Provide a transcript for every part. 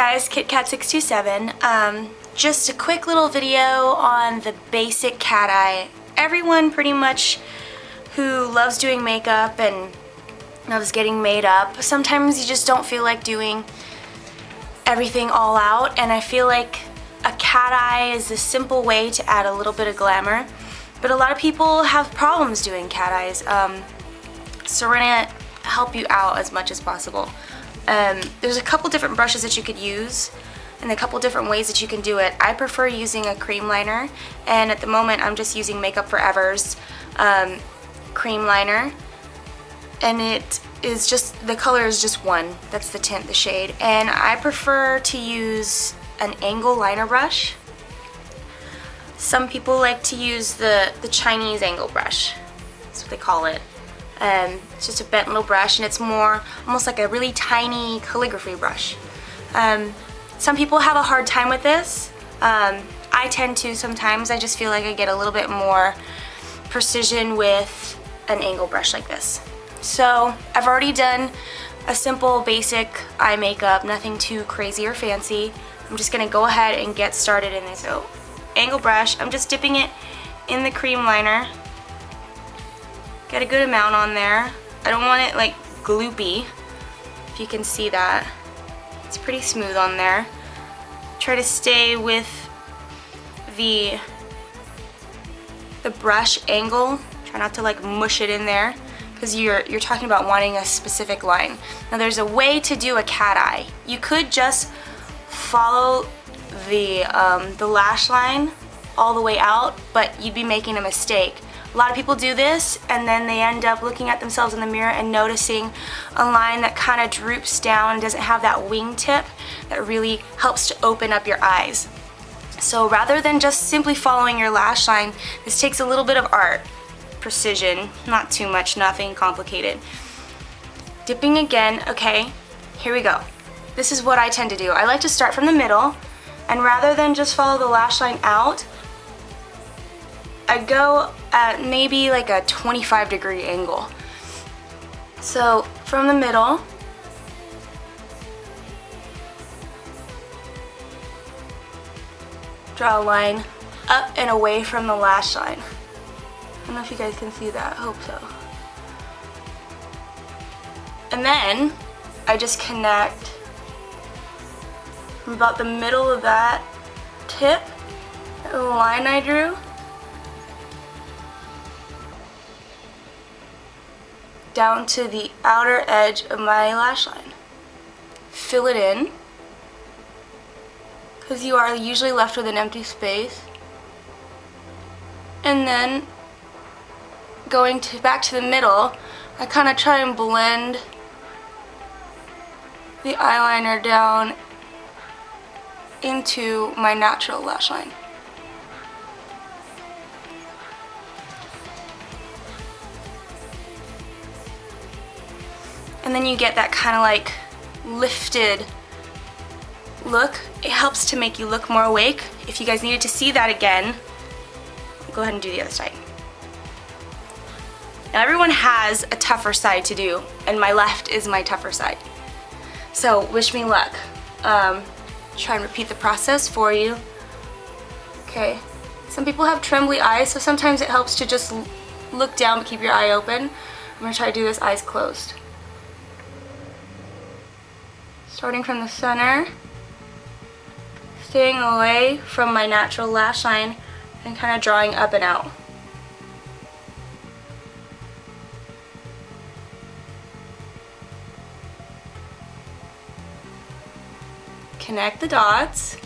guys, KitKat627. Just a quick little video on the basic cat eye. Everyone pretty much who loves doing makeup and loves getting made up, sometimes you just don't feel like doing everything all out, and I feel like a cat eye is a simple way to add a little bit of glamour, but a lot of people have problems doing cat eyes, so we're gonna help you out as much as possible. There's a couple different brushes that you could use and a couple different ways that you can do it. I prefer using a cream liner, and at the moment I'm just using Makeup Forever's cream liner, and it is just, the color is just one, that's the tint, the shade, and I prefer to use an angle liner brush. Some people like to use the Chinese angle brush, that's what they call it. It's just a bent little brush, and it's more almost like a really tiny calligraphy brush. Some people have a hard time with this. I tend to sometimes. I just feel like I get a little bit more precision with an angle brush like this. So I've already done a simple basic eye makeup, nothing too crazy or fancy. I'm just going to go ahead and get started in this. So angle brush, I'm just dipping it in the cream liner. Get a good amount on there. I don't want it like gloopy, if you can see that. It's pretty smooth on there. Try to stay with the brush angle. Try not to like mush it in there, because you're talking about wanting a specific line. Now there's a way to do a cat eye. You could just follow the lash line all the way out, but you'd be making a mistake. A lot of people do this and then they end up looking at themselves in the mirror and noticing a line that kind of droops down and doesn't have that wing tip that really helps to open up your eyes. So rather than just simply following your lash line, this takes a little bit of art, precision, not too much, nothing complicated. Dipping again, okay, here we go. This is what I tend to do. I like to start from the middle, and rather than just follow the lash line out, I go at maybe like a 25-degree angle. So from the middle, draw a line up and away from the lash line. I don't know if you guys can see that, I hope so. And then I just connect from about the middle of that tip, that little line I drew, down to the outer edge of my lash line. Fill it in, because you are usually left with an empty space. And then going back to the middle, I kind of try and blend the eyeliner down into my natural lash line. And then you get that kind of like lifted look. It helps to make you look more awake. If you guys needed to see that again, go ahead and do the other side. Now everyone has a tougher side to do, and my left is my tougher side. So wish me luck. Try and repeat the process for you. Okay. Some people have trembly eyes, so sometimes it helps to just look down but keep your eye open. I'm going to try to do this eyes closed. Starting from the center, staying away from my natural lash line, and kind of drawing up and out. Connect the dots.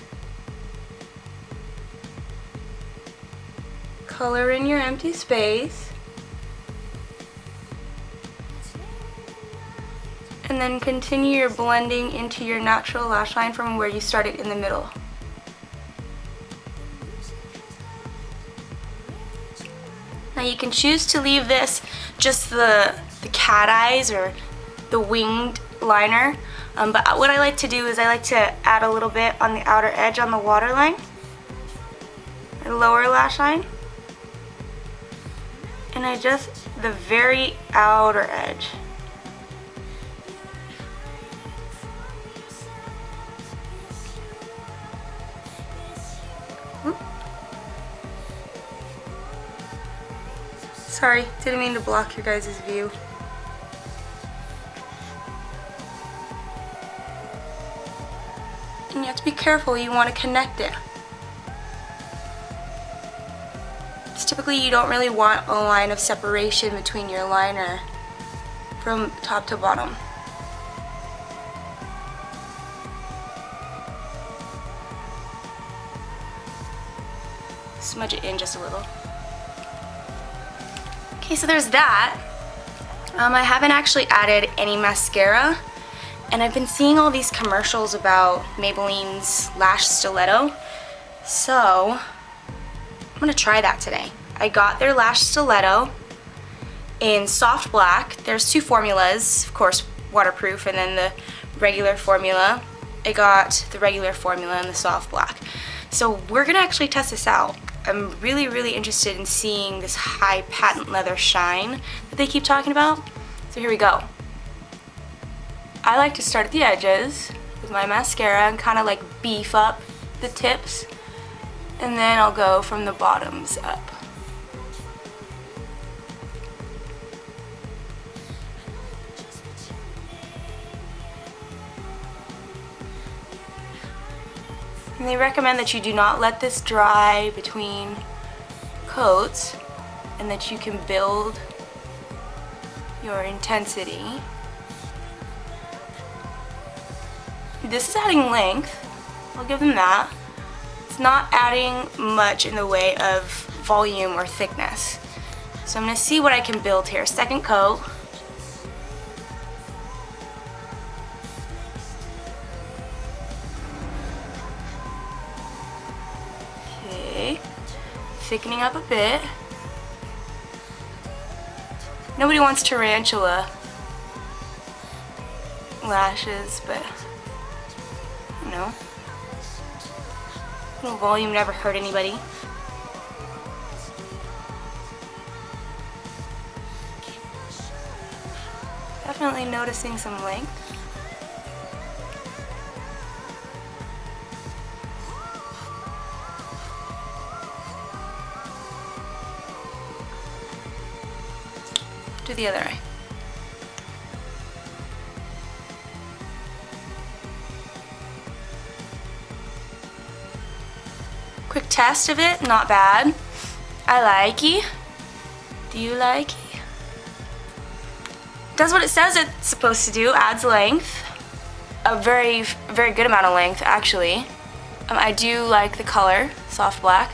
Color in your empty space. And then continue your blending into your natural lash line from where you started in the middle. Now you can choose to leave this just the cat eyes or the winged liner, but what I like to do is I like to add a little bit on the outer edge on the waterline, the lower lash line, and I just the very outer edge. Sorry, didn't mean to block your guys' view. And you have to be careful, you want to connect it. Typically you don't really want a line of separation between your liner from top to bottom. Smudge it in just a little. Okay, so there's that. I haven't actually added any mascara, and I've been seeing all these commercials about Maybelline's Lash Stiletto, so I'm gonna try that today. I got their Lash Stiletto in soft black. There's two formulas, of course, waterproof and then the regular formula. I got the regular formula and the soft black. So we're gonna actually test this out. I'm really interested in seeing this high patent leather shine that they keep talking about. So here we go. I like to start at the edges with my mascara and kind of like beef up the tips, and then I'll go from the bottoms up. And they recommend that you do not let this dry between coats and that you can build your intensity. This is adding length, I'll give them that. It's not adding much in the way of volume or thickness. So I'm going to see what I can build here. Second coat. Okay, thickening up a bit. Nobody wants tarantula lashes, but you know, a little volume never hurt anybody. Definitely noticing some length. Do the other eye. Quick test of it, not bad. I like it. Do you like it? Does what it says it's supposed to do, adds length. A very good amount of length, actually. I do like the color, soft black.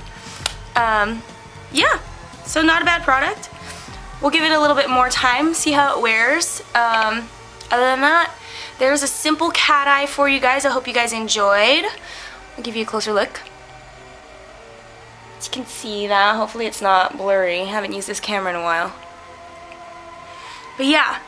Yeah, so not a bad product. We'll give it a little bit more time, see how it wears. Other than that, there's a simple cat eye for you guys. I hope you guys enjoyed. I'll give you a closer look. You can see that. Hopefully it's not blurry. I haven't used this camera in a while. But yeah,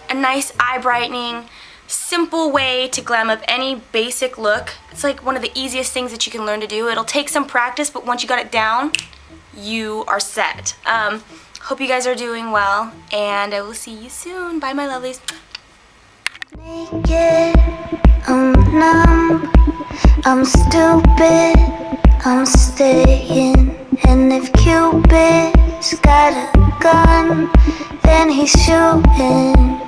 a nice eye brightening, simple way to glam up any basic look. It's like one of the easiest things that you can learn to do. It'll take some practice, but once you got it down, you are set. Hope you guys are doing well, and I will see you soon. Bye, my lovelies. Naked, I'm numb, I'm stupid, I'm staying. And if Cupid's got a gun, then he's shooting.